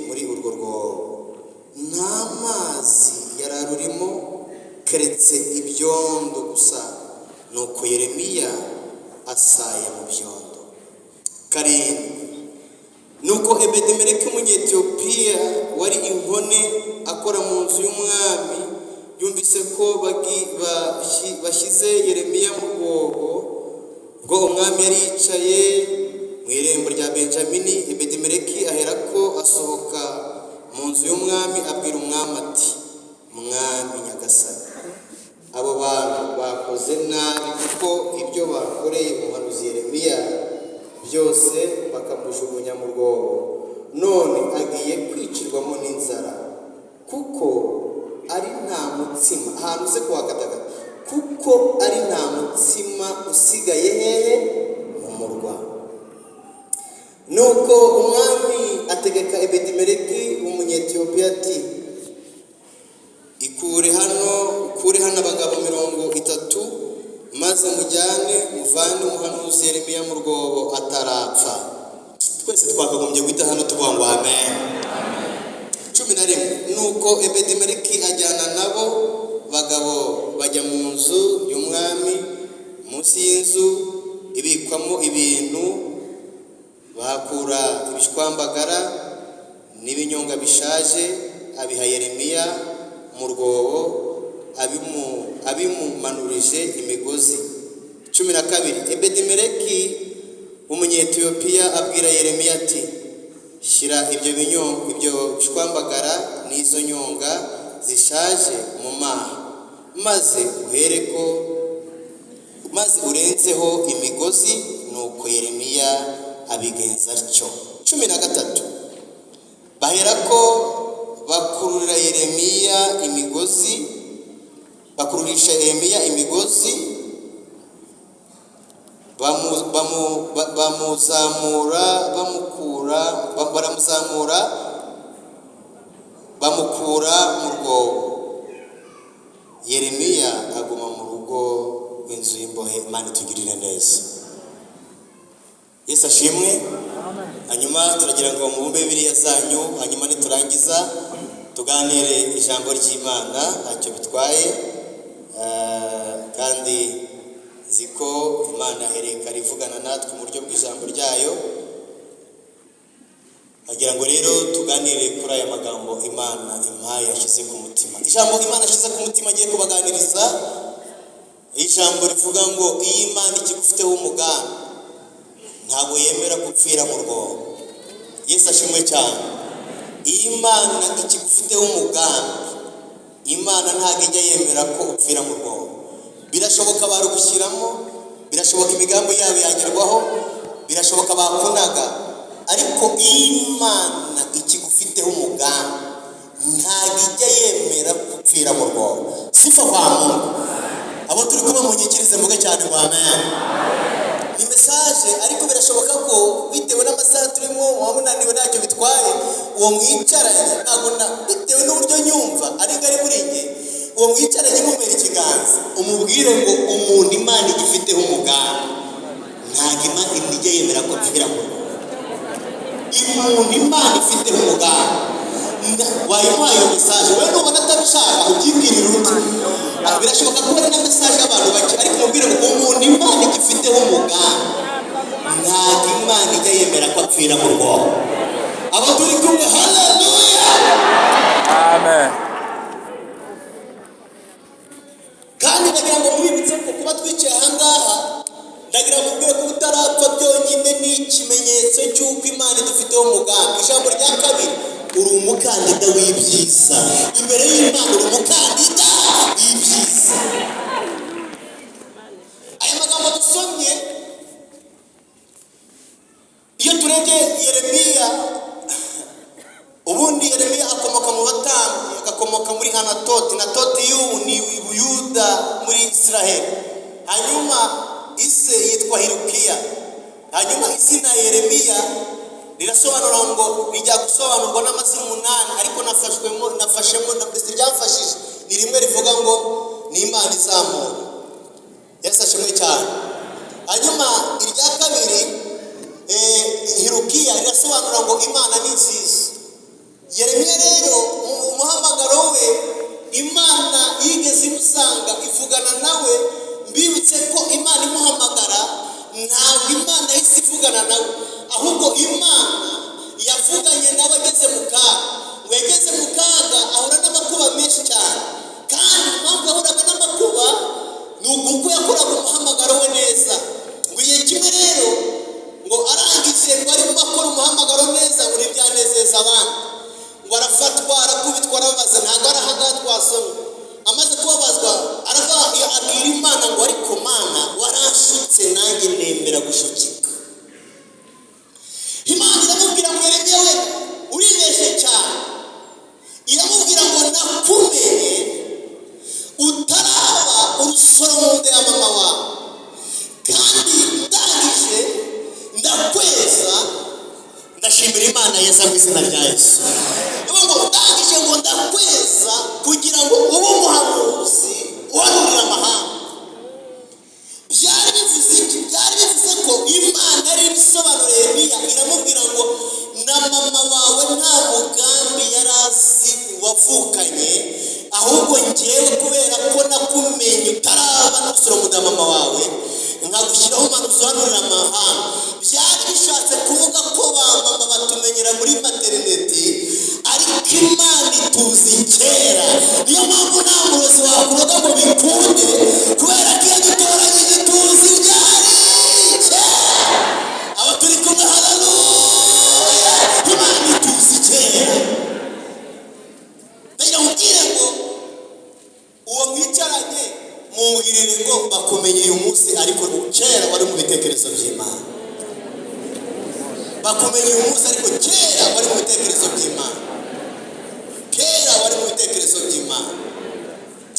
muri urwo rwobo nta mazi yararurimo keretse ibyondo gusa, nuko Yeremiya asaya mu byondo. Karindwi, nuko Ebedimeleki umunyetiyopiya wari inkone akora mu nzu y'umwami yumvise ko bashyize Yeremiya mu rwobo, ubwo umwami yari yicaye mu irembo rya Benjamini. Ebedimeleki aherako asohoka mu nzu y'umwami abwira umwami ati, mwami nyagasani, abo bantu bakoze nabi, kuko ibyo bakoreye umuhanuzi Yeremiya byose bakamujugunya mu rwobo, none agiye kwicirwamo n'inzara, kuko ari nta mutsima, ahantu uze kuhakataka, kuko ari nta mutsima usigaye hehe mu murwa. Nuko umwami ategeka Ebedimeleki umunyetiyopiya ati, ukure hano abagabo 30, maze muvane umuhanuzi Yeremiya mu rwobo atarapfa. Twese twakagombye guhita hano tuvuga ngo amen. 11, nuko Ebedimeleki ajyana nabo bagabo bajya mu nzu y'umwami, munsi y'inzu ibikwamo ibintu, bahakura ibishwambagara n'ibinyonga bishaje, abiha Yeremiya mu rwobo, abimumanurije imigozi. 12, Ebedimeleki umunyetiyopiya abwira Yeremiya ati, shyira ibyo bishwambagara n'izo nyonga zishaje mu maha, maze urenzeho imigozi. Nuko Yeremiya abigenza atyo. 13, baherako bakururisha Yeremiya imigozi, bamukura mu rwobo. Yeremiya aguma mu rugo rw'inzu y'imbohe. Imana itugirire neza. Yesu ashimwe. Hanyuma turagira ngo mubumbe Bibiliya zanyu, hanyuma niturangiza tuganire ijambo ry'Imana, ntacyo bitwaye, kandi ziko Imana hereka rivugana natwe mu buryo bw'ijambo ryayo. Agira ngo rero tuganire kuri aya magambo Imana impaye yashyize ku mutima. Ijambo Imana yashyize ku mutima agiye kubaganiriza, ijambo rivuga ngo iyi Imana ikigufiteho umugambi ntabwo yemera gupfira mu rwobo. Yesu ashimwe cyane. Iyi Imana ikigufiteho umugambi, Imana ntabwo ijya yemera ko upfira mu rwobo. Birashoboka barugushyiramo, birashoboka imigambi yabo yagerwaho, birashoboka bakunaga, ariko Imana ikigufiteho umugambi ntabwo ijya yemera gupfira mu rwobo. Sifa kwa Mungu. Abo turi kumwe mu nyikirize mvuge cyane ngo amen. Ni message, ariko birashoboka ko bitewe n'amasaha turimo wamunaniwe ntacyo bitwaye, uwo mwicaranye ntabwo bitewe n'uburyo nyumva ari ngari muri nge, uwo mwicaranye mumera ikiganza umubwire ngo umuntu Imana igifiteho umugambi ntabwo Imana ijya yemera ko apfira mu rwobo. Umuntu Imana ifiteho umugambi wayimuhaye iyo message, wowe nubona atabishaka ubyibwirire uti. Birashoboka ko ari na message y'abantu bake, ariko mubwire ngo umuntu Imana igifiteho umugambi ntabwo Imana ijya yemera ko apfira mu rwobo. Abo turi kumwe, haleluya, amen. Kandi ndagira ngo mubibutse ko kuba twicaye ahangaha, ndagira ngo mubwire ko utarapfa byonyine ni ikimenyetso cy'uko Imana idufiteho umugambi. Ijambo rya kabiri, uri umukandida w'ibyiza imbere y'Imana, uri umukandida w'ibyiza. Aya magambo dusomye, iyo turebye Yeremiya, ubundi Yeremiya akomoka mu batambyi, agakomoka muri Anatoti. Anatoti y'ubu ni Buyuda muri Israheli. Hanyuma ise yitwa Hirukiya. Hanyuma izina Yeremiya rirasobanura ngo bijya gusobanurwa n'amazina 8, ariko nafashemo ndetse ryamfashije ni rimwe rivuga ngo ni Imana izamura. Yesu ashimwe cyane. Hanyuma irya kabiri Hirukiya rirasobanura ngo Imana ni nziza. Yeremiya rero umuhamagaro we Imana yigeze imusanga ivugana nawe. Mbibutse ko Imana imuhamagara ntabwo Imana yahise ivugana nawe, ahubwo Imana yavuganye nawe ageze mu kaga. Ngo yageze mu kaga ahura n'amakuba menshi cyane, kandi impamvu yahuraga n'amakuba ni uko yakoraga umuhamagaro we neza. Ngo igihe kimwe rero ngo arangije ngo arimo akora umuhamagaro neza ngo ntibyanezeza abandi, ngo arafatwa arakubitwa arababaza. Ntabwo ari ahangaha twasomye. Amaze kubabazwa abwira Imana ngo ariko Mana waranshutse nanjye nemera gushukika. Imana iramubwira ngo Yeremiya we uribeshye cyane. Iramubwira ngo nakumenye utaraba urusoro mu nda ya mama wawe, kandi ndangije ndakweza. Ndashimira Imana yeza mu izina rya Yesu. Ngo ndangije ngo ndakweza kugira ngo ube umuhanuzi uhanurira amahanga. Byari bivuze iki? Byari bivuze ko Imana ari ibisobanuro Yeremiya. Iramubwira ngo na mama wawe nta mugambi yari azi wavukanye, ahubwo njyewe kubera ko nakumenye utaraba n'urusoro mu nda mama wawe nkagushyiraho umuhanuzi uhanurira amahanga. Byari bishatse kuvuga ko ba mama batumenyera muri materineti, ariko Imana ituzi kera. Niyo mpamvu nta murozi wakuroga ngo bikunde, kubera ko iyo dutoranyije tuzi byari kera. Aba turi kumwe, haleluya. Imana ituzi kera. Ndagira mubwire ngo uwo mwicaranye mubwirire ngo bakumenye uyu munsi, ariko kera wari mu bitekerezo by'Imana. Bakumenye uyu munsi, ariko kera wari mu bitekerezo by'Imana. Kera wari mu bitekerezo by'Imana.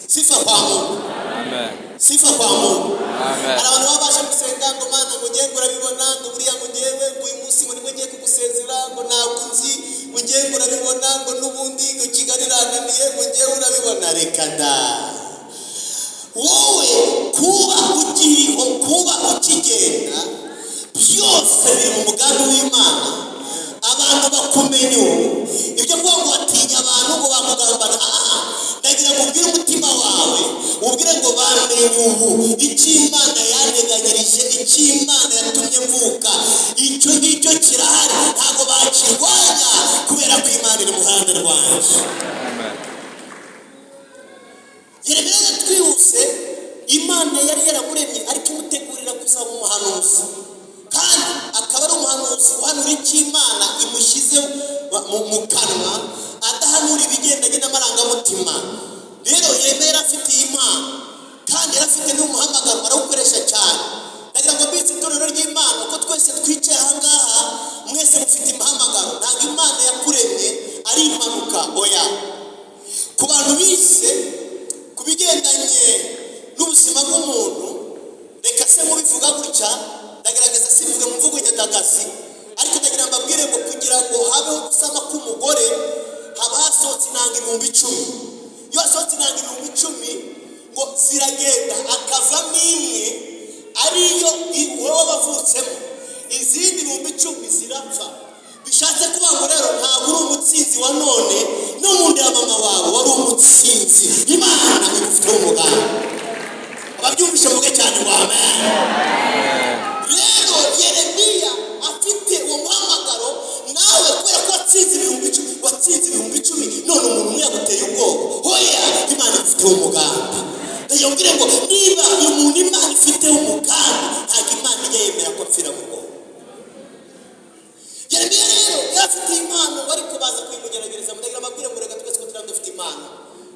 Sifa kwa Mungu. Amen. Sifa kwa Mungu. Amen. Abantu babasha gusenga ngo Mana ngo ngiye urabibona, ngo buriya ngo ngiyewe ngo uyu munsi ngo ngiye kugusezera, ngo ntabwo nzi, ngo ngiye urabibona, ngo n'ubundi ngo Kigali irananiye, ngo ngiye urabibona. Reka da wowe kuba ukiriho, kuba ukigenda, byose biri mu mugambi w'Imana. Abantu bakumenye ibyo kuvuga ngo batinya abantu ngo bakugambana. Ndagira ngo ubwire umutima wawe, ubwire ngo bamenye ubu icyo Imana yanteganyirije, icyo Imana yatumye mvuka, icyo ngicyo kirahari. Ntabwo bakirwanya kubera ko Imana iri mu ruhande rwanjye. Yeremiya twihuse, Imana yari yaramuremye ariko imutegurira kuzaba umuhanuzi, kandi akaba ari umuhanuzi uhanura icyo Imana imushyize mu kanwa, adahanura ibigendanye n'amarangamutima. Rero Yeremiya afite iyi mpano, kandi yarafite n'umuhamagaro arawukoresha cyane. Ndagira ngo mbitse itorero ry'Imana ko twese twicaye ahangaha, mwese mufite umuhamagaro. Ntabwo Imana yakuremye ari impanuka, oya. Ku bantu bise ku bigendanye n'ubuzima bw'umuntu, reka se mubivuga gutya, ndagerageza simvuge mu mvugo nyandagazi, ariko ndagira mbabwire ngo kugira ngo habeho gusama k'umugore haba hasohotse intanga 10,000. Iyo hasohotse intanga 10,000 ngo ziragenda, akavamo imwe ariyo wowe wavutsemo, izindi 10,000 zirapfa. Bishatse kuba ngo rero ntabwo uri umutsinzi wa none, no mu nda ya mama wawe wari umutsinzi. Imana igufiteho umugambi. Ababyumvishe muge cyane ngo amen. Rero Yeremiya afite uwo muhamagaro, nawe kubera ko watsinze 10,000, none umuntu umwe yaguteye ubwoba. Hoya, Imana igufiteho umugambi. Ndayongere ngo niba uyu muntu Imana ifiteho umugambi, ntabwo Imana ijya yemera ko apfira mu bwoba. Yeremiya rero yafite impano, ariko baza kuyimugeragereza. Ndagira mbabwire ngo reka twese ko turabona dufite impano.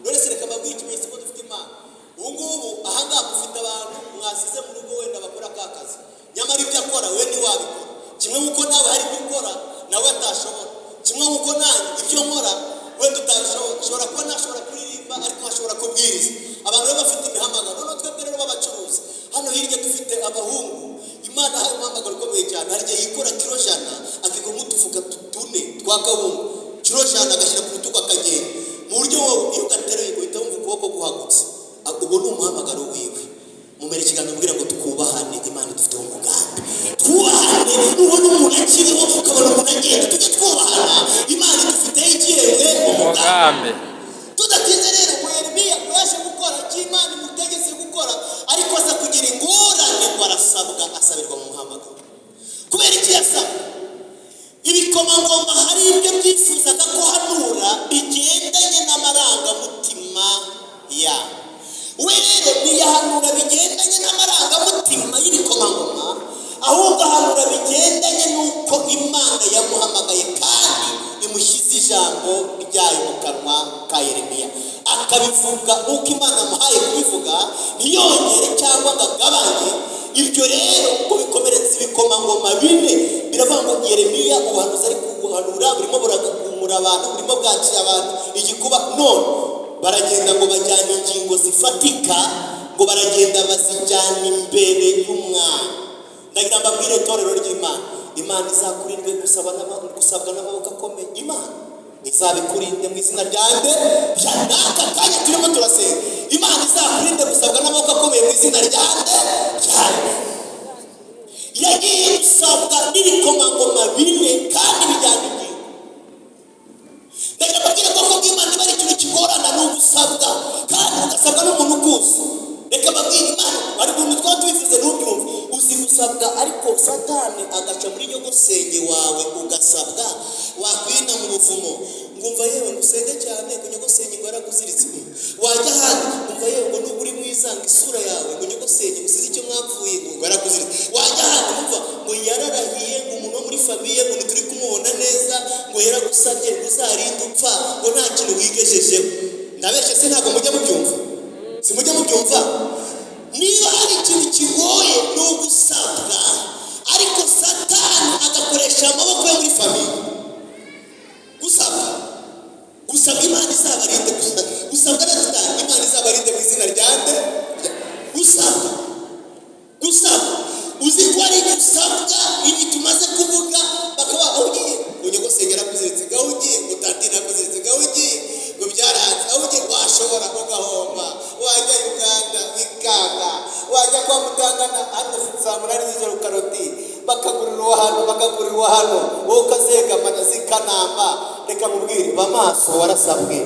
None se reka mbabwire ikimenyetso ko dufite impano. Ubu ngubu ahangaha mufite abantu mwasize mu rugo wenda bakora akazi, nyamara ibyo akora we ntiwabikora. Kimwe nk'uko nawe hari ibyo ukora nawe atashobora, kimwe nk'uko nanjye ibyo nkora wenda utashobora. Ushobora kuba ntashobora kuririmba, ariko hashobora kubwiriza. Abantu rero bafite imihamagaro. None twebwe rero b'abacuruzi hano hirya dufite abahungu Imana hari umuhamagaro ukomeye cyane. Hari igihe yikora kilo 100 akigoma udufuka 4 twa kawunga, kilo 100 agashyira ku rutugu akagenda, mu buryo iyo ugateruye uhita wumva ukuboko guhagutse. Ubwo ni umuhamagaro wiwe. Mumere ikiganiro mbwira ngo tukubahane, Imana dufite umugambi. Twubahane, nubona umuntu akiriho ukabona umuntu agenda, tujye twubahana. Imana dufite igihembwe amen. Tudatinze rero ngo Yeremiya yaje gukora cy'Imana imutegetse gukora, ariko aza kugira ingorane ngo arasabwa, asabirwa mu muhamagaro. Kubera iki yasabwa? Ibikomangoma hari ibyo byifuzaga ko hanura bigendanye n'amarangamutima ya we rero ntiyahanura bigendanye n'amarangamutima y'ibikomangoma, ahubwo ahanura bigendanye n'uko Imana yamuhamagaye kandi imushyize ijambo ryayo mu kanwa ka Yeremiya, akabivuga uko Imana amuhaye kubivuga, ntiyongere cyangwa ngo agabanye. Ibyo rero ngo bikomeretse ibikomangoma bine, biravuga ngo Yeremiya ubuhanuzi ari kubuhanura burimo burakumura abantu, burimo bwaciye abantu igikuba. None baragenda ngo bajyana ingingo zifatika, ngo baragenda bazijyana imbere y'umwami. Ndagira mbabwire itorero ry'Imana, Imana izakurinde gusabwa n'amaboko akomeye. Imana izabikurinde mu izina ryanjye. N'aka kanya turimo turasenga, Imana izakurinde gusabwa n'amaboko akomeye mu izina ryanjye. Yagiye gusabwa n'ibikomangoma bine kandi bijyana ingingo. Ndagira mbabwire ko bw'Imana niba ari ikintu kigorana ni ugusabwa, kandi ugasabwa n'umuntu ukuzi. Reka mbabwire, Imana bari mu twaba tubivuze n'ubyumva, uzi gusabwa ariko Satani agaca muri nyogosenge wawe ugasabwa, wakwina mu buvumo ngumva yewe ngusenge cyane ngo nyogosenge ngo yaraguziritse. Wajya ahandi ngumva yewe ngo nubwo uri mwiza ngo isura yawe ngo nyogosenge musize icyo mwapfuye ngo yaraguziritse. Wajya ahandi ngumva ngo yararahiye ngo umuntu wo muri famiye ngo ntituri kumubona neza ngo yaragusabye ngo uzarinde upfa ngo nta kintu wigejejeho. Ndabeshye se ntabwo mujya mubyumva? Si mujya mubyumva? Niba hari ikintu kigoye ni ugusabwa, ariko Satani agakoresha amaboko yo muri famiye. Gusabwa Imana izabarinde, gusabwa na Satani Imana izabarinde mu izina ryanjye. Gusabwa uzi ko ari gusabwa ibi tumaze kuvuga, bakaba ugiye ngo nyogosenge yarakuziritse, gaho ugiye ngo tantine yarakuziritse, gaho ugiye ngo byaranze, aho ugiye washobora ugahomba, wajya Uganda bikanga, wajya kwa muganga hano saa munani z'ijoro karoti bakagurira hano wowe ukazegama zikanamba. Reka mubwire bamaso warasabwe.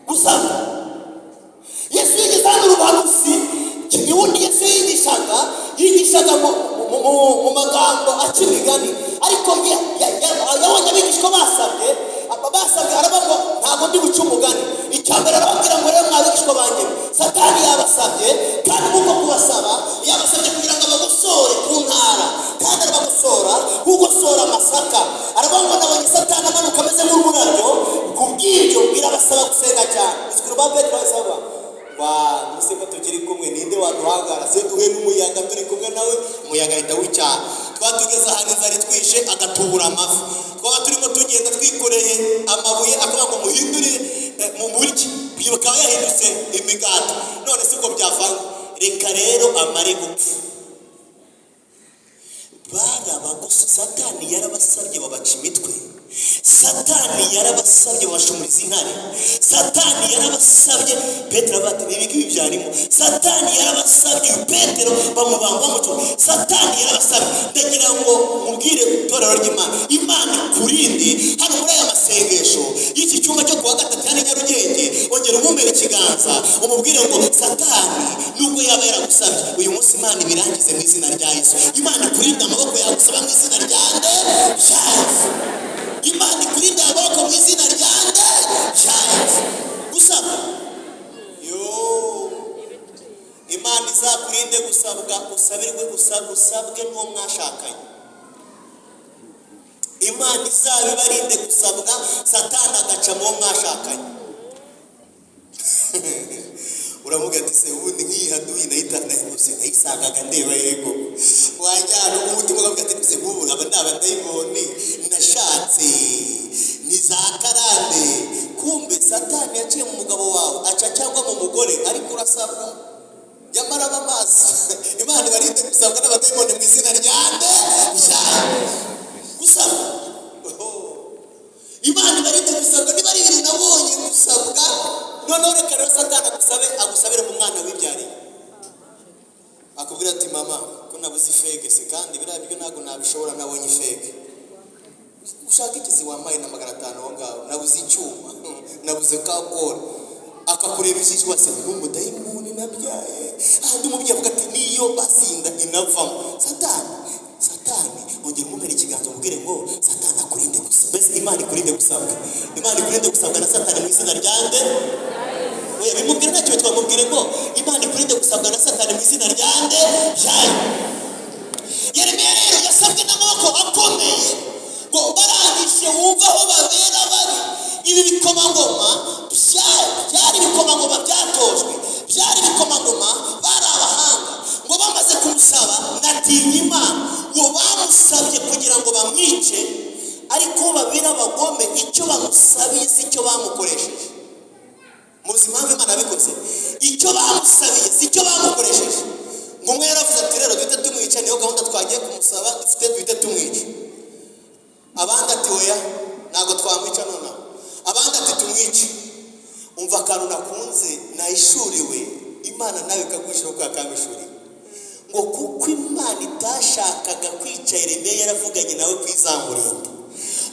Gusabwa Yesu yigeze hano urubanuzi, ubundi Yesu yigishaga mu magambo aca imigani, ariko yabonye abigishwa basabye aravuga ngo ntabwo ndi guca umugani. Icya mbere arababwira ngo rero mwabigishwa banjye, Satani yabasabye, kandi nk'uko kubasaba yabasabye kugira ngo abagosore ku ntara, kandi arabagosora nk'ugosora amasaka. Aravuga ngo nabonye Satani amanuka ameze nk'ururabyo, kubw'ibyo birabasaba gusenga cyane. Isikuru ba Petero basaba nise ko tugiri kumwe, ninde waduhangara se duhe n'umuyaga turi kumwe nawe, umuyaga ahita w'icyaha. Twatugeze ahantu inzara itwishe agatubura amafi, twaba turimo tugenda twikoreye amabuye akavuga ngo muhindurire mu buryo bakaba yahindutse imigati. None siko byavanga. Reka rero amare gupfa. Satani yarabasabye babaca imitwe, Satani yarabasabye bashumuriza intare, Satani yarabasabye Petero bati ibiki byarimo, Satani yarabasabye Petero bamubamba muco, Satani yarabasabye. Ndagira ngo mubwire itorero ry'Imana, Imana ikurinde hano muri aya masengesho y'iki cyumba cyo kuwa gatatu hano Nyarugenge. Ongera umumere ikiganza umubwire ngo Satani nubwo yaba yaragusabye uyu munsi, Imana ibirangize mu izina rya Yesu. Imana ikurinde amaboko yagusaba mu izina ryanjye Yesu. Imana ikurinde amaboko mu izina ryanjye Yesu. Gusabwa Imana izakurinde gusabwa, usabwe n'uwo mwashakanye. Imana izabibarinde gusabwa, Satani agaca mu wo mwashakanye. Uravuga ati se ubundi nk'iyihaduye nayisangaga ndeba yego, wajyana umutima ukavuga ati se nk'ubu aba ni abadayimoni nashatse ni za karande. Kumbe Satani yaciye mu mugabo wawe aca cyangwa mu mugore, ariko urasabwa. Nyamara bamaso Imana ibarinde gusabwa n'abadayimoni mu izina ryanjye. Gusabwa Imana ibarinde gusabwa. Niba ari ibintu nabonye gusabwa, noneho reka rero Satani agusabire mu mwana wibyariye, akubwira ati mama ko nabuze ifege se, kandi biriya byo ntabwo nabishobora, nabonye ifege. ushaka ikizi wamaye na 500 aho ngaho nabuze icyuma nabuze kakora akakureba ijisho wase n'umudayimoni nabyaye ahandi umubyeyi avuga ati niyo basinda inavamo satani ongera umubere ikiganza umubwire ngo satani akurinde gusa bese Imana ikurinde gusabwa na satani mu izina ryande we bimubwira nacyo twamubwire ngo Imana ikurinde gusabwa na satani mu izina ryande yayo. Yeremiya rero yasabwe n'amaboko akomeye ngo barangije wumva aho babera bari. Ibi bikomangoma byari bikomangoma byatojwe, byari bikomangoma bari abahanga ngo bamaze kumusaba natinya Imana ngo bamusabye kugira ngo bamwice, ariko babera abagome icyo bamusabiye si cyo bamukoresheje. Muzi impamvu Imana yabikoze? Icyo bamusabiye si cyo bamukoresheje. ngo umwe yaravuze ati rero duhite tumwica, niyo gahunda twagiye kumusaba dufite duhite tumwica. Abandi ati oya ntabwo twamwica nonaha, abandi ati tumwice. Umva akantu nakunze nayishuriwe Imana nawe ikagwishyura uko yakambishuriye ngo kuko Imana itashakaga kwica Yeremiya yaravuganye nawe kwizamurinda,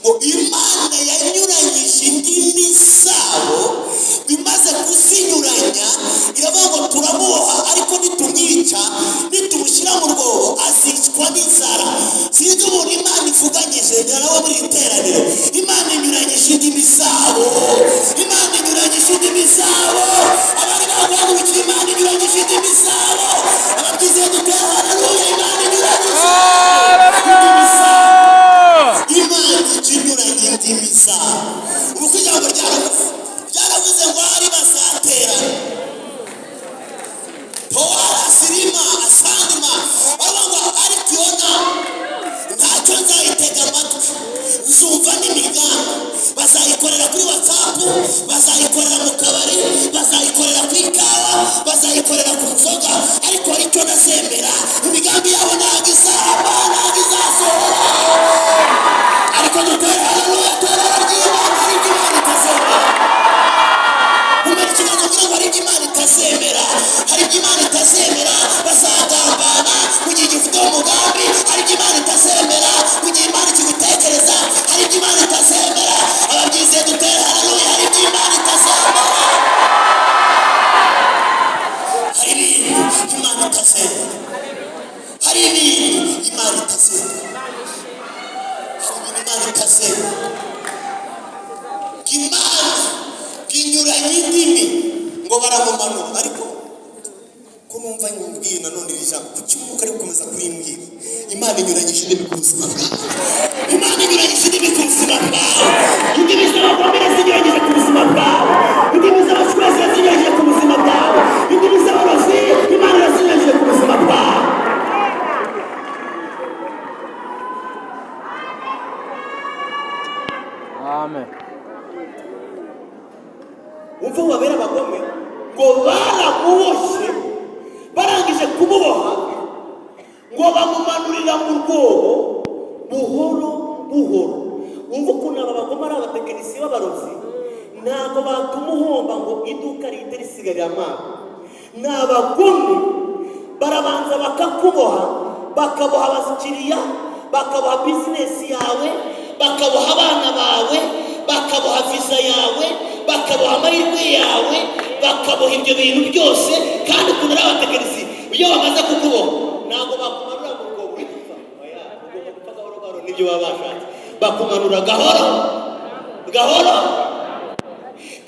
ngo Imana yanyuranyije indimi zabo bimaze kuzinyuranya iravuga ngo turamuboha ariko nitumwica nitumushyira mu rwobo azicwa n'inzara. Sinzi umuntu Imana ivuganyije nawe muri iteraniro. Imana inyuranyije indimi zabo, Imana inyuranyije indimi zabo, abari baguhagurukiye Imana inyuranyije indimi zabo, ababyize dutera haleluya. Imana inyuranyije indimi zabo, Imana inyuranyije indimi zabo. Ubu kugira ngo byaravuze ngo ari bazaterana Powara sirima asandima abanga ariko yona ntacyo nzayitega amatwi, nzumva n'imigambi. Bazayikorera kuri WhatsApp, bazayikorera mu kabari, bazayikorera ku ikawa, bazayikorera ku nzoga, ariko icyo nazemera imigambi yabo ntabwo izaba, ntabwo izasohora. Ariko dutera haleluya, tera ry'Imana ariko Imana itazemera. Umenya ikiganza kugira ngo ariko Imana itazemera, ariko Imana itazemera. Bazagambana mu gihe gifite umugambi, ariko Imana itazemera. Mu gihe Imana ikigutekereza, ariko Imana itazemera. Ababyize dutera haleluya, ariko Imana itazemera. Hari ibintu Imana itazemera, hari ibintu Imana itazemera, Imana itazemera. Imana inyuranye indimi ngo baramumanura, ariko ko numva nkubwiye nanone iri jambo kuki umwuka ari gukomeza kurimbwira. Imana inyuranyije indimi ku buzima bwawe, Imana inyuranyije indimi ku buzima bwawe. Indimi z'abagomera zinyuranyije ku buzima bwawe, indimi z'abashwezi zinyuranyije ku buzima bwawe, indimi z'abarozi Imana irazinyuranyije ku buzima bwawe. Amen. Umva wabera abagome ngo baramuboshye, barangije kumuboha ngo bamumanurira mu rwobo buhoro buhoro. Umva ukuntu aba bagome ari abatekinisiye b'abarozi, ntabwo batuma uhomba ngo iduka rihite risigarira amazi. Ni abagome barabanza bakakuboha, bakaboha abakiriya, bakaboha bizinesi yawe, bakaboha abana bawe, bakaboha visa yawe, bakaboha amahirwe yawe, bakaboha ibyo bintu byose. Kandi ukuntu ari abatekinisiye, iyo bamaze kukuboha ntabwo bakumanura mu rwobo witwa oya, ugomba gupfa gahoro gahoro, nibyo baba bashatse. Bakumanura gahoro gahoro,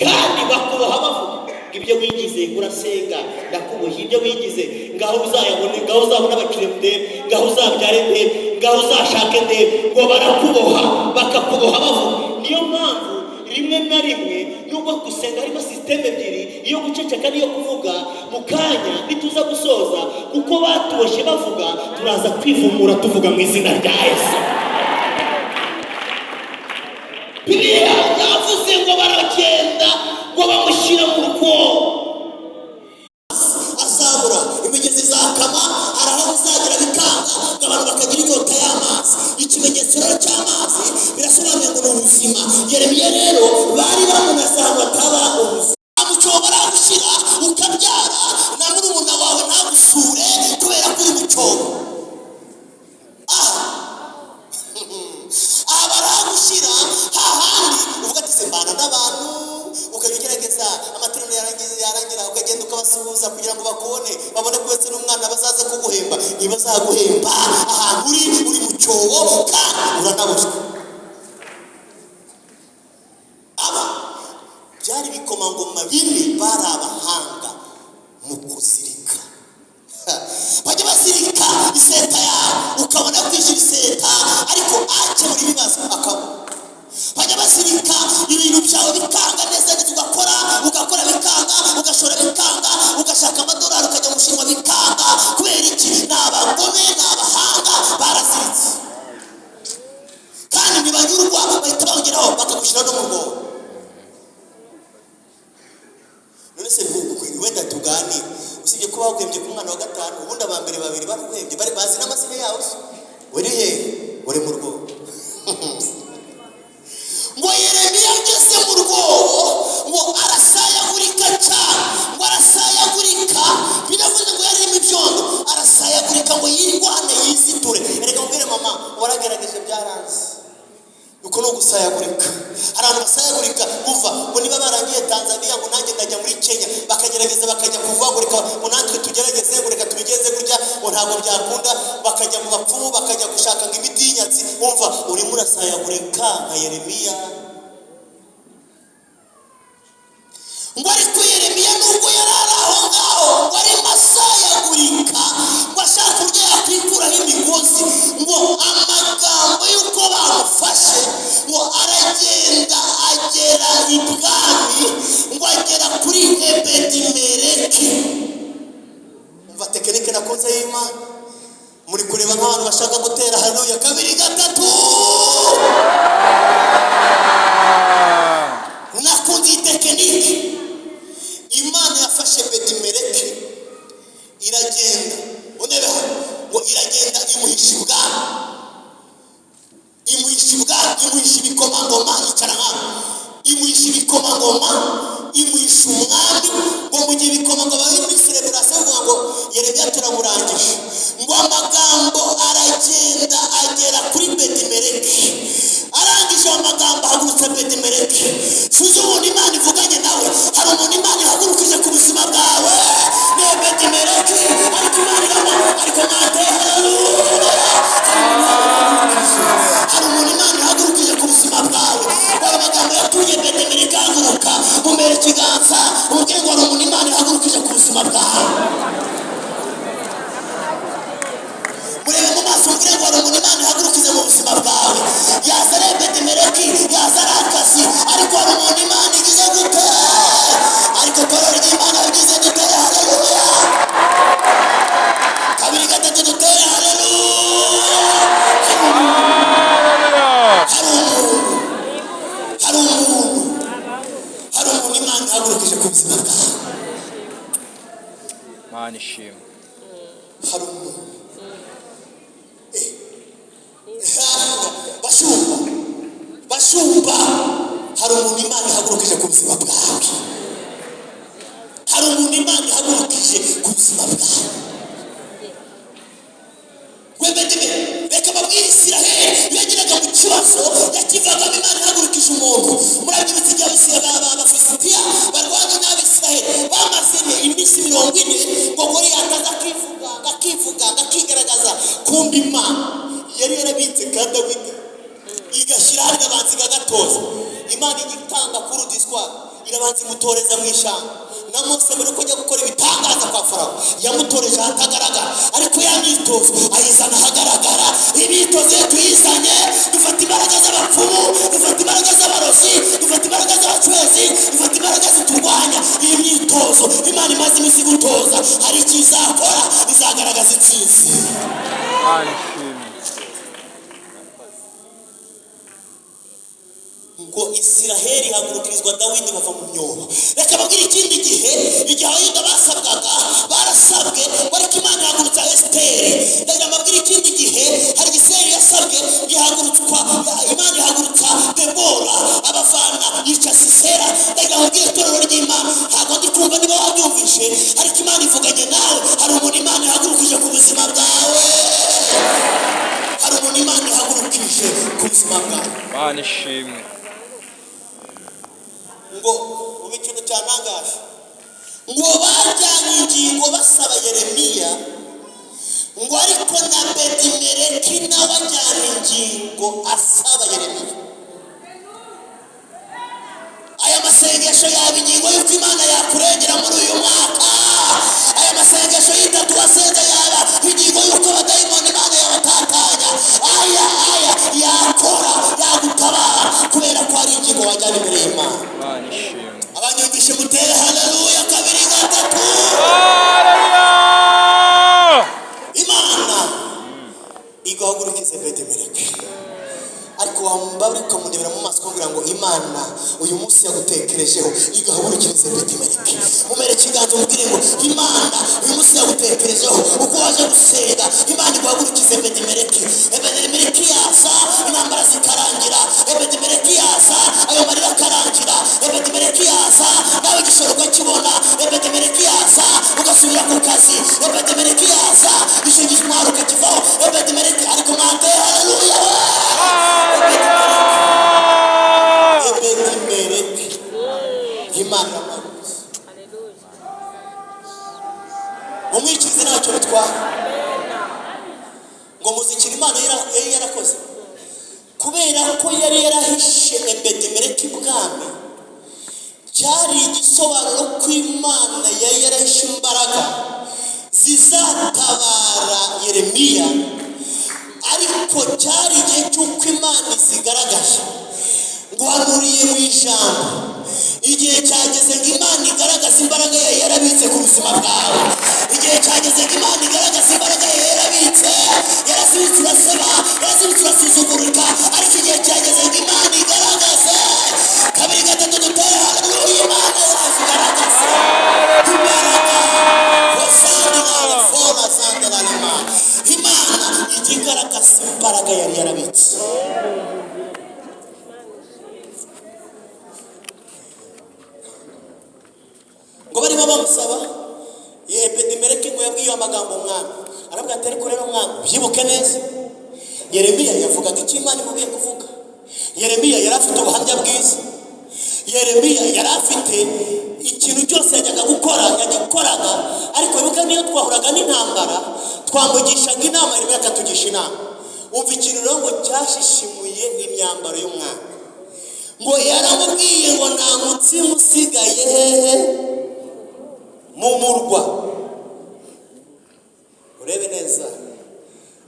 kandi bakuboha bavuga ibyo wigize urasenga, ndakuboha ibyo wigize, ngaho uzayabone, ngaho uzabona abakiriya ndebe, ngaho uzabyare ndebe, ngaho uzashake ndebe. Ngo barakuboha bakakuboha bavuga. Niyo mpamvu rimwe na rimwe nubwo gusenga harimo sisiteme ebyiri, iyo guceceka n'iyo kuvuga. Mu kanya nituza gusoza, kuko batuboshye bavuga, turaza kwivumura tuvuga mu izina rya Yesu. Bibiliya yavuze ngo baragenda ngo bamushyira mu rwobo, azabura imigezi izakama, hari aho bizagira bikanga, abantu bakagira inyota y'amazi. Ikimenyetso rero cy'amazi birasobanuye ngo ni ubuzima. Yeremiya rero bari bamunaze ahantu hataba ubuzima. Mucyobo baragushyira ukabyara, na murumuna wawe ntagusure kubera ko uri mu cyobo. Baragushyira ntibazaguhemba ahantu uri mu cyobo kandi uranaboswe. Aba byari bikomangoma bine bari abahanga mu kuzirika. Bajya bazirika iseta yawe ukabona kwishyura iseta ariko akemura ibibazo akabona. Bajya bazirika ibintu byawe bikanga neza ugakora bikanga, ugashora bikanga, ugashaka amadolari ukajya mu Bushinwa bikanga. Kubera iki? Ni abagome, ni abahanga baraziritse kandi ntibanyurwa, bahita bongeraho bakagushyira no mu rwobo. None se wenda tuganire, usibye ko baguhembye ku mwana wa gatanu, ubundi abambere babiri baguhembye bari bazi n'amazina yawe. Uri he? Uri mu rwobo. Ngo Yeremiya ageze mu rwobo ngo arasayagurika cyane, ngo arasayagurika, biravuze ngo yarimo ibyondo, arasayagurika ngo yirwane yiziture. Erega mbwire mama, waragerageje byaranze. Uko no gusayagurika. Hari abantu basayagurika kuva ngo niba barangiye Tanzania ngo nanjye ndajya muri Kenya, bakagerageza bakajya kuvagurika ngo natwe tugerageze gureka tubigenze gutya, ngo ntabwo byakunda, bakajya mu bapfumu bakajya gushaka ngo imiti y'inyatsi. Umva urimo urasayagurika nka Yeremiya. Ngo ariko Yeremiya nubwo yarara aho ngaho ngo ari masayagurika, ngo ashaka uburyo yakwikuraho imigozi, ngo amagambo y'uko bamufashe, ngo aragenda agera ibwami, ngo agera kuri Ebedimeleki. Umva tekinike nakunze y'Imana, muri kureba nk'abantu bashaka gutera haleluya kabiri gatatu. Nakunze iyi tekinike. Imana yafashe Ebedimeleki iragenda, unebe ngo iragenda imuhisha ibikomangoma, icara hano, imuhisha ibikomangoma, imuhisha umwami. Ngo mu gihe ibikomangoma bari muri celebration bavuga ngo Yeremiya turamurangije, ngo amagambo aragenda agera kuri Ebedimeleki. Arangije amagambo ahagurutsa Ebedimeleki. Suze umuntu Imana ivuganye nawe, hari umuntu Imana ihagurukije ku buzima bwawe, ni Ebedimeleki. Ariko Imana ariko mwate haleluya. Hari umuntu Imana ihagurukije ku buzima bwawe. Ayo magambo yatumye Ebedimeleki ahaguruka. Mumere ikiganza umubwire ngo hari umuntu Imana ihagurukije ku buzima bwawe. Murebe mu maso umubwire ngo hari umuntu Imana ihagurukije mu buzima bwawe. Yaza ari Ebedimeleki, yaza ari akazi, ariko hari umuntu Imana igize gute? Ariko torero ry'Imana bigize dute? Haleluya kabiri gatatu dutere haleluya. Hari umuntu Imana ihagurukije ku buzima bwawe. Mana ishimwe. Hari umuntu bashumba, hari umuntu Imana ihagurukije ku buzima bwawe. Hari umuntu Imana ihagurukije ku buzima bwawe. Reka babwire Isiraheli yageraga mu kibazo yakivagamo, Imana ihagurukije umuntu. Murabyibutse igihe Abafilisitiya barwanya n'Abisiraheli bamaze iminsi 40 ngo Goliyati aza akivuganga akigaragaza, kumva Imana yari yarabitse ka Dawidi igashyira hano abanza igatoza. Imana igitanga kuri udiswari irabanza imutoreza mu ishyamba. Na Mose mbere uko ajya gukora ibitangaza kwa Farawo yamutoreje ahatagaragara, ariko ya myitozo ayizana ahagaragara. Imyitozo ye tuyizanye, dufata imbaraga z'abapfumu, dufata imbaraga z'abarozi, dufata imbaraga z'abacwezi, dufata imbaraga ziturwanya. Iyi myitozo Imana imaze iminsi gutoza, hari icyo izakora, izagaragaza itsinzi. Ngo Isiraheli hagurukirizwa Dawidi bava mu myobo. Reka babwire ikindi gihe, igihe Abayuda basabwaga barasabwe, ariko Imana ihagurutsa Esiteri. Reka babwire ikindi gihe, hari Isiraheli yasabwe ihagurutswa, Imana ihagurutsa Debora abafana yica Sisera. Reka babwire itorero ry'Imana, ntabwo ndi kumva niba wabyumvishe, ariko Imana ivuganye nawe. Hari umuntu Imana ihagurukije ku buzima bwawe. Hari umuntu Imana ihagurukije ku buzima bwawe. Mana ishimwe. Ngo ube ikintu cyanangaje, ngo bajyanye ingingo basaba Yeremiya ngo ariko na Bedemeleki nawe ajyana ingingo asaba Yeremiya. Aya masengesho yaba ingingo y'uko Imana yakurengera muri uyu mwaka. Aya masengesho y'itatu wasenze yaba ingingo y'uko abadayimoni Imana yabatatanya. Aya yakora yagutabara kubera ko ari ingingo wajyana imbere y'Imana. Abanyumvishe mutere haleluya kabiri gatatu. Imana igahagurukize Bedemeleki. Ariko wamba uri kumundebera mu maso kugira ngo Imana uyu munsi yagutekerejeho igahurukirize Bedemeleki. Mumere kiganza mubwire ngo Imana uyu munsi yagutekerejeho uko waje gusenga. Imana igahurukirize Bedemeleki. Bedemeleki yaza intambara zikarangira. Bedemeleki yaza ayo marira akarangira. Bedemeleki yaza nawe igishoro kibona. Bedemeleki yaza ugasubira ku kazi. Bedemeleki yaza ishingiye umwaro ukakivaho. Bedemeleki ariko mwate haleluya. Bedemeleki Imana umwikize ntacyo bitwara ngo muzikira Imana yari yarakoze kubera ko yari yarahishe Bedemeleki bwami. Cyari igisobanuro ko Imana yari yarahishe imbaraga zizatabara Yeremiya. Ariko cyari igihe cy'uko Imana izigaragaje ngo hanuriye mu ijambo. Igihe cyageze ngo Imana igaragaza imbaraga yayo yarabitse ku buzima bwawe. Igihe cyageze ngo Imana igaragaza imbaraga yayo yarabitse. Yarazibitse uraseba, yarazibitse urasuzugurika. Ariko igihe cyageze ngo Imana igaragaze kabiri gatatu dutere haleluya. Imana yazigaragaza imbaraga wasandira fora sandira Imana. Imana ikigaragaza imbaraga yari yarabitse. Ngo barimo bamusaba Bedemeleki ngo yabwiye amagambo umwami. Arabwira ati ariko rero umwami byibuke neza Yeremiya yavugaga icyo Imana imubwiye kuvuga. Yeremiya yari afite ubuhamya bwiza. Yeremiya yari afite ikintu cyose yajyaga gukoraga. Ariko bibuka niyo twahuraga n'intambara twamugishaga inama. Yeremiya akatugisha inama. Umva ikintu rero ngo cyashishimuye imyambaro y'umwami. Ngo yaramubwiye ngo nta mutsima usigaye hehe mu murwa. Urebe neza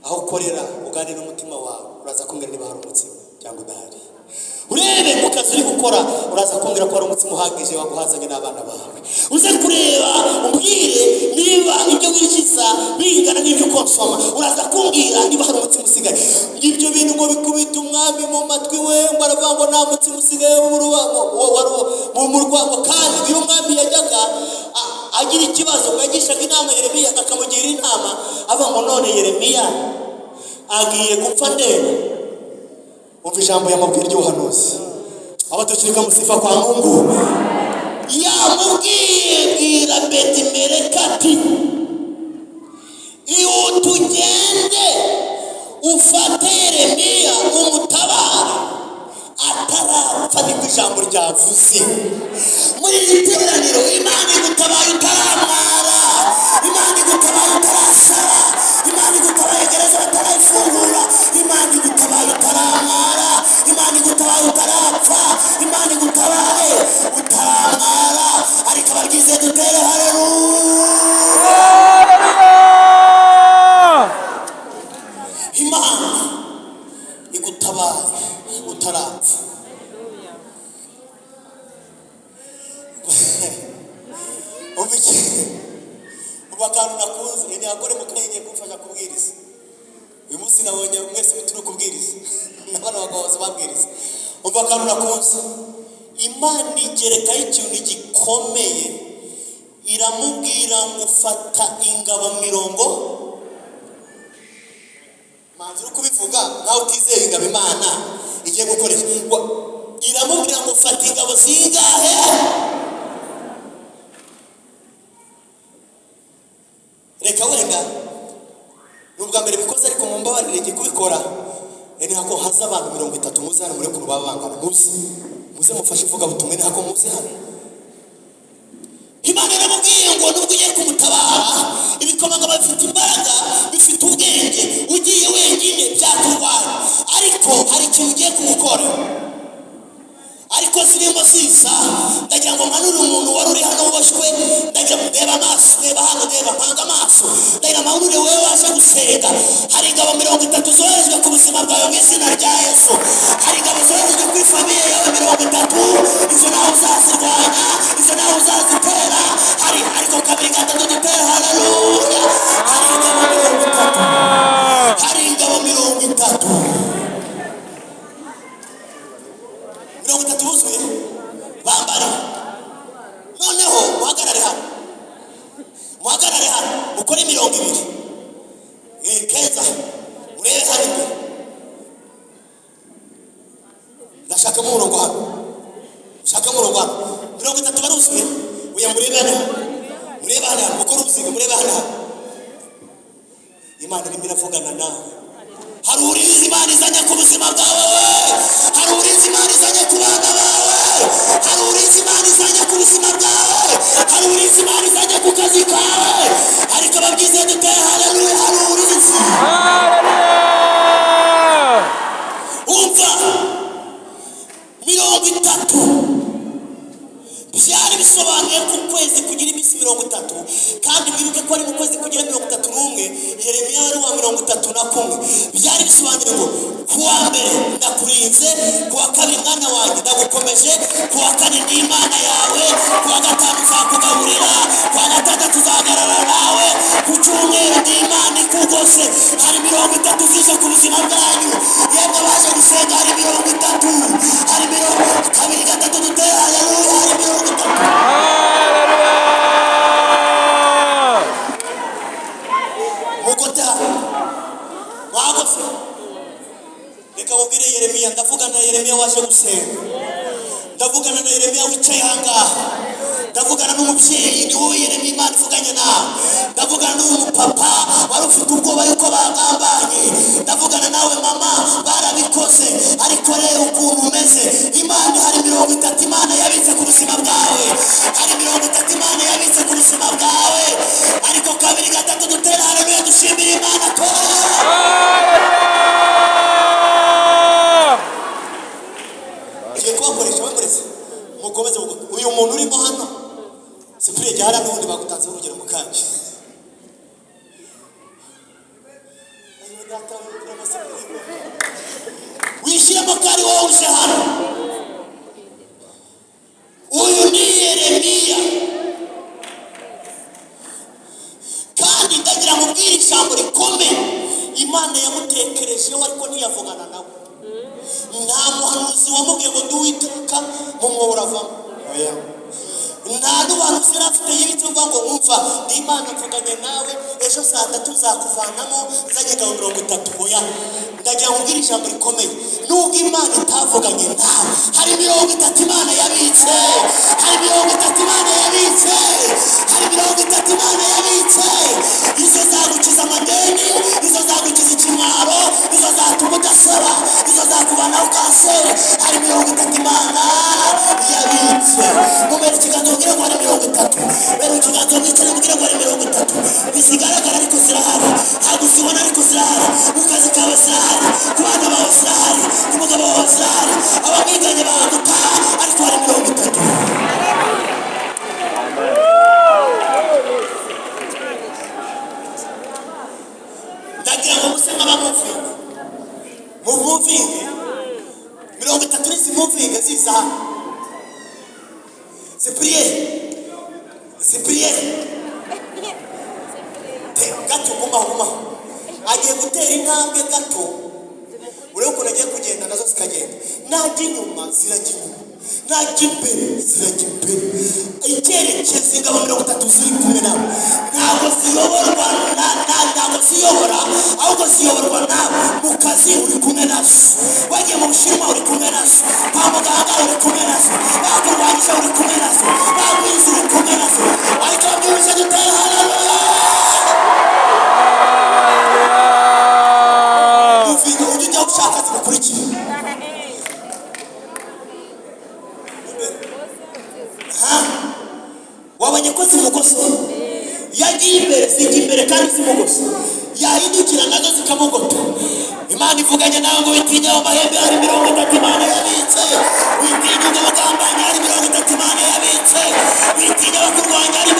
aho ukorera uganira umutima wawe. Uraza kumbwira niba hari umutsima cyangwa udahari. Urebe mu kazi uri gukora uraza kumbwira ko hari umutsima uhagije waguhazanye n'abana bawe. Uze kureba umbwire niba ibyo wikiza bingana n'ibyo ukonsoma. Uraza kumbwira niba hari umutsima usigaye. Ibyo bintu ngo bikubita umwami mu matwi we ngo aravuga ngo nta mutsima usigaye mu murwa. Kandi iyo umwami yajyaga agira ikibazo ngo yagishaga inama Yeremiya akamugira inama avuga ngo none Yeremiya agiye gupfa ndebe. Umva ijambo yamubwira ry'ubuhanuzi. Abatukirika musifa kwa Mungu. Yamubwiye bwira Bedemeleki ati iyo tugende ufate Yeremiya umutabare atarapfa. Niko ijambo ryavuze muri iri teraniro. Imana igutabaye utaramwara. Imana igutabaye utarasara. Imana igutabaye gereza batarayifungura. Imana igutabaye utaramwara. Imana igutabaye utarapfa. Imana igutabaye utaramwara. Ariko abagize dutere haleluya. Imana igutabaye utarapfa. Ubakanu nakuze ni akore mukanye kumfasha kubwiriza. Uyu munsi nabonye mwese turi kubwiriza. Nabana bagahoza babwiriza. Ubakanu nakuze Imana igereka ikintu gikomeye. Iramubwira ngo ufata ingabo 70. Manzi uri kubivuga nawe utizeye ingabo Imana igiye gukoresha. Iramubwira ngo ufata ingabo zingahe? Reka wenga nubwa mbere bikoze ariko mu mbabarire igiye kubikora. Ene hako haza abantu 30 muze hano muri kuruba bangana muze mufashe ivuga butumwe ne hako muze hano. Imana iramubwiye ngo nubwo ugiye kumutabara ibikomanga bafite imbaraga imbaraga bifite ubwenge ugiye wenyine byakurwanya ariko hari ikintu ugiye gukora ariko zirimo ziza ndagira ngo mpanure umuntu wari uri hano uboshywe ndagira mureba amaso reba hano reba mpanga amaso ndagira mpanure wewe waje gusenga hari ingabo 30 zoherejwe ku buzima bwawe mu izina rya Yesu hari ingabo zoherejwe kuri famiye yawe 30 izo nawe uzazirwanya izo nawe uzazitera hari ariko kabiri gatatu dutera haleluya hari ingabo 30 hari ingabo 30 buzuye bambare noneho muhagarare hano mukore 20 keza urebe hano imbere ndashaka mu murongo hano 30 baruzuye uya murebe hano mukore uruziga murebe hano Imana irimo iravugana nawe hari urizi Imana izanye ku buzima bwawe hari urizi Imana izanye ku bana bawe hari urizi Imana izanye ku buzima bwawe hari urizi Imana izanye ku kazi kawe ariko ababyize duteye haleluya hari urizi umva 30 byari bisobanuye ku kwezi kugira iminsi 30 kandi mwibuke ko ari mu kwezi kugira 31 Yeremiya yari wa 31 byari bisobanuye ngo kuwa mbere ndakurinze kuwa kabiri mwana wanjye ndagukomeje kuwa kane ndi Imana yawe kuwa gatanu nzakugaburira kuwa gatandatu nzahagarara nawe ku cyumweru ndi Imana ikugose hari 30 zije ku buzima bwanyu yemwe baje gusenga hari 30 hari 2 dutera haleluya hari 30 mugota wagose reka mubwire Yeremiya ndavugana na Yeremiya waje gusenga ndavugana na Yeremiya wicaye ahangaha ndavugana n'umubyeyi ni wowe Yeremiya Imana ivuganye nawe ndavugana n'umupapa wari ufite ubwoba yuko bagambanye ndavugana nawe mama barabikoze ariko rero ukuntu umeze Imana hari 30 Imana yabitse ku buzima bwawe hari 30 Imana yabitse ku buzima bwawe ariko kabiri gatatu dutera haleluya dushimira Imana mukomeze uyu muntu urimo hano sipure cyara n'undi bagutanze urugero mukanje wishyiramo kari wowe uje hano uyu ni Yeremiya kandi ndagira mubwire ijambo rikomeye Imana yamutekerejeho ariko ntiyavugana nawe nta muhanuzi wamubwiye ngo duwituruka mu mwobo uravamo nta n'ubuhanuzi yari afite y'ibiti uvuga ngo wumva ni Imana mvuganye nawe ejo saa 3 zakuvanamo zanye 30 oya ndagira mubwire ijambo rikomeye nubwo Imana itavuganye nawe hari 30 Imana yabitse hari 30 Imana yabitse hari 30 Imana yabitse izo zagukiza amadeni izo zagukiza ikimwaro izo zatuma udasaba izo zakubanaho kanseri hari 30 Imana yabitse mubera ikiganza mubwire ngo hari 30 bera ikiganza mwicare mubwire ngo hari 30 bisigaragara ariko zirahari ntabwo uzibona ariko zirahari mu kazi kawe zirahari ku bana bawe zirahari ku mugabo wawe zirahari abamwiganye bagutaha ariko hari 30 ndagira ngo muse nk'abamuvinga mumuvinge 30 n'izi muvinge ziza c'est prier gato guma agiye gutera intambwe gato urebe ukuntu agiye kugenda nazo zikagenda najya inyuma zirajya inyuma najya imbere zirajya imbere icyerekezo ingabo 30 ziri kumwe nawe ntabwo ziyobora ahubwo ziyoborwa nawe mu kazi uri kumwe nazo wagiye mu Bushinwa uri kumwe nazo kwa muganga uri kumwe nazo bakurwanyije uri kumwe nazo bagwize uri kumwe nazo ariko byose dutera haleluya uvuga ujya ushaka zimukurikira wabonye ko zimugose yagiye imbere zijya imbere kandi zimugose, yahindukira nazo zikamugota. Imana ivuganye nawe ngo witinya mu mahembe hari 30 Imana yabitse, witinya mu magambanyi hari 30 Imana yabitse, witinya abakurwanya hari 30.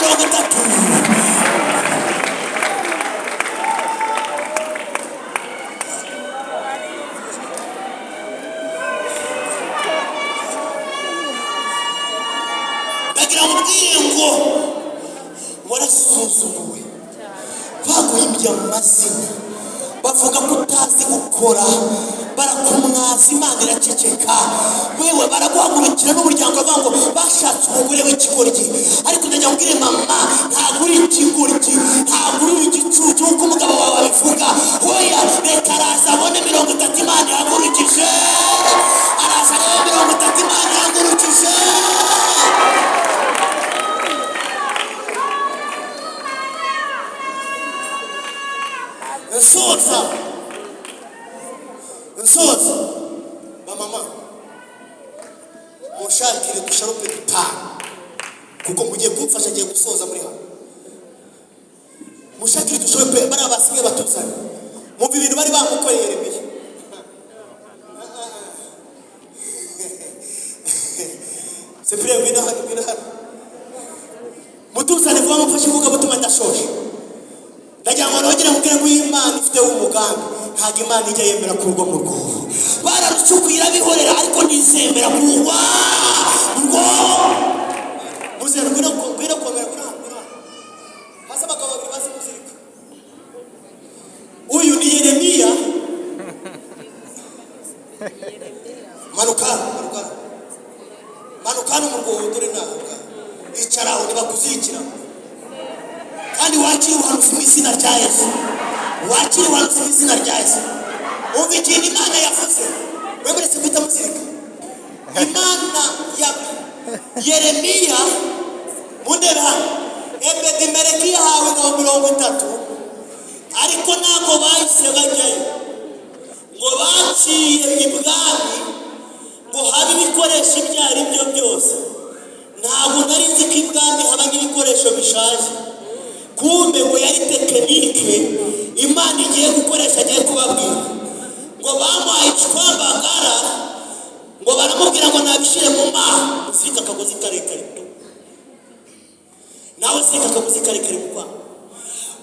Ndagira mubwire ngo warasuzuguwe, baguhimbye amazina, bavuga ko utazi gukora, barakumwaza, Imana iraceceka. Wewe baraguhagurukira n'umuryango bavuga ngo bashatse umugore w'ikigoryi, ariko ndajya mbwire mama, ntabwo uri ikigoryi, ntabwo uri igicucu nk'uko umugabo wawe abivuga. Oya, reka araza abone 30 Imana yahagurukije, araza abone 30 Imana yahagurukije. Nsoza mama mushakire dusharupe dutanu, kuko mugiye kumfasha agiye gusoza muri hano. Mushakire dusharupe bari abasigaye batuzanye, mumva ibintu bari bamukoreye Yeremiya. Sefire ngwino hano mutuzane vuba mufashe kuko butuma ndashoje. Ndagira ngo nongere mubwire ngo Imana ifite umugambi, ntabwo Imana ijya yemera kurwa mu rwobo. Bararucukwira bihorera ariko ntizemera kurwa ngo muzero ngwino komera hasa abagabo babiri bazi kuzirika. Uyu ni Yeremiya. Manukana mu rwobo dore naho icara aho ntibakuzirikira, kandi wakiri uhanuzi mu izina rya Yesu, wakiri uhanuzi mu izina rya Yesu. Umva ikintu Imana yavuze, wemeretse kwita muzirika. Imana ya Yeremiya mundebe hano, Ebedimeleki yahawe 30, ariko ntabwo bahise bajyayo ngo baciye ibwami ngo habe ibikoresho ibyo ari byo byose. Ntabwo nari nzi ko ibwami haba n'ibikoresho bishaje, kumbe ngo yari tekinike Imana igiye gukoresha, agiye kubabwira ngo bamuhaye icyambagara, ngo baramubwira ngo nabishire mu mazi, usika akagozi karekare, nawe usika akagozi karekare mu kwa,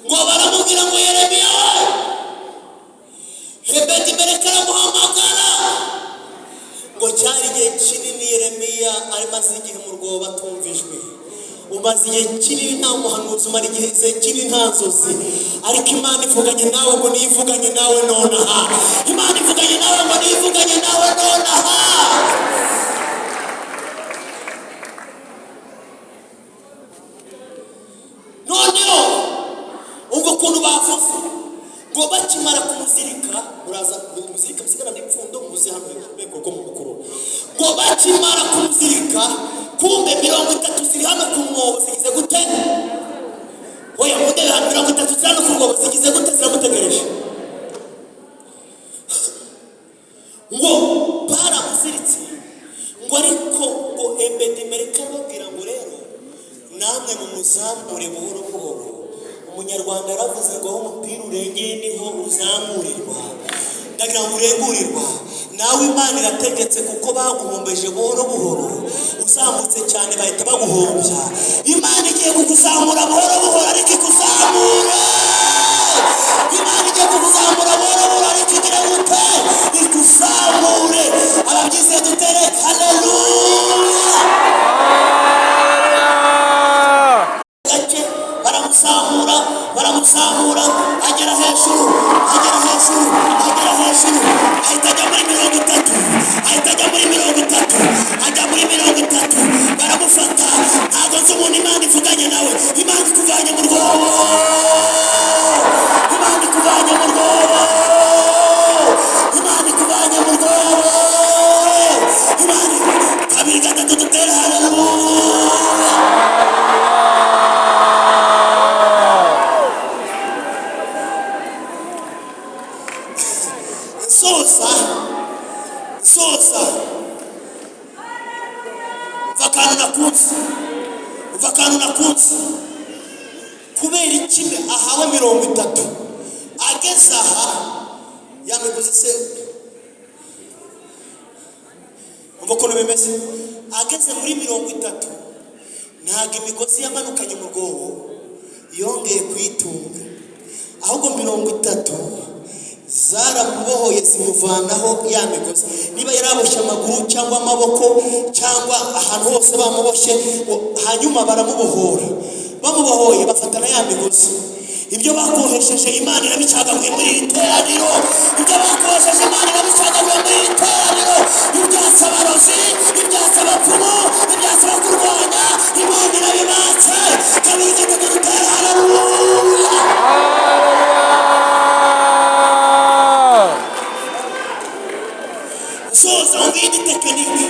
ngo baramubwira ngo Yeremiya Ebedimeleki aramuhamagara, ngo cyari igihe kinini Yeremiya ari maze igihe mu rwobo atumvijwe. Umaze igihe kinini nta muhanuzi, umara igihe kinini nta nzozi, ariko Imana ivuganye nawe ngo niyivuganye nawe nonaha. Imana ivuganye nawe ngo niyivuganye nawe nonaha. Noneho ubwo ukuntu bavuze ngo bakimara kumuzirika, uraza kumuzirika musigara n'ipfundo muzi hano beko ko mu mukuru, ngo bakimara kumuzirika kumbe 30 ziri hano ku mwobo zigize gute? Oya mudele hano 30 ziri hano ku mwobo zigize gute? Ziramutegereje. Ngo baramuziritse, ngo ariko ngo Ebedimeleki arababwira ngo rero namwe mumuzamure buhoro buhoro. Umunyarwanda yaravuze ngo aho umupira urengeye niho uzamurirwa. Ndagira ngo urengurirwa nawe, Imana irategetse kuko baguhombeje buhoro buhoro, uzamutse cyane bahita baguhombya. Imana igiye kukuzamura buhoro buhoro ariko ikuzamura. Imana igiye kukuzamura buhoro buhoro ariko igira gute? Ikuzamure. Ababyize dutere haleluya. Baramusamura agera hejuru, ahita ajya muri 30, ajya muri 30, baramufata. Ntabwo nzi umuntu Imana ivuganye nawe. Imana ikuvanye mu rwobo, Imana ikuvanye mu rwobo, Imana ikuvanye mu rwobo, Imana. Kabiri gatatu dutere haleluya. Sosa vakanu na kutsi kubera ikime ahawe 30 ageze aha yamiguze se umva ko bimeze ageze muri 30 ntago imigozi yamanukanye mu rwobo yongeye kuyitunga ahubwo 30 zaramubohoye zimuvanaho ya migozi niba yaraboshye amaguru cyangwa amaboko cyangwa ahantu hose bamuboshye hanyuma bamubohoye bafatana ya migozi ibyo bakohesheje Imana irabicagaguye muri iri teraniro ibyo bakohesheje Imana irabicagaguye muri iri teraniro ibyatsi abarozi ibyatsi abapfumu ibyatsi bakurwanya Imana irabibatse kabiri gatatu dutera haleluya soza ubindi tekiniki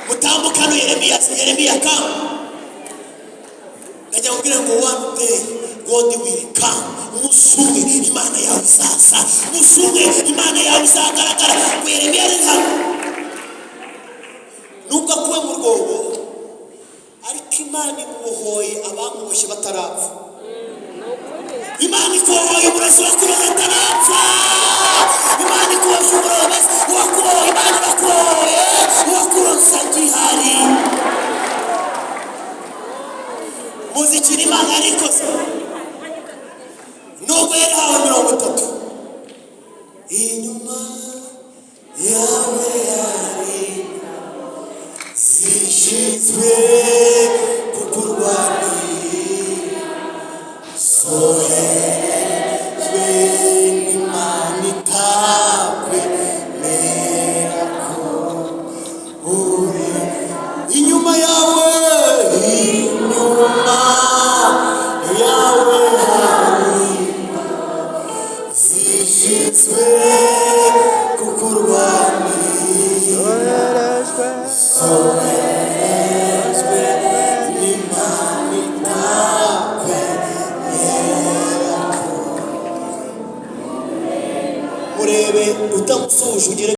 mutambukano Yeremiya kama najya kubwira ngo one day God will come umusume Imana yawe izaza umusume Imana yawe izagaragara ku Yeremiya ari hano nubwo kuba mu rwobo ariko Imana imubohoye abamuboshye batarapfa Imana ikubohoye uburozi wakubohoye batarapfa Imana ikubohoye uburozi wakubohoye Imana irakubohoye wakuronsa gihari muzikira Imana yarikoze nubwo yarahawe 30 inyuma yawe yari zishinzwe kukurwanira sohejwe n'Imana itakwe merako uri inyuma yawe zishinzwe kukurwanira sohejwe n'Imana itakwe merako murebe utamusuje ugire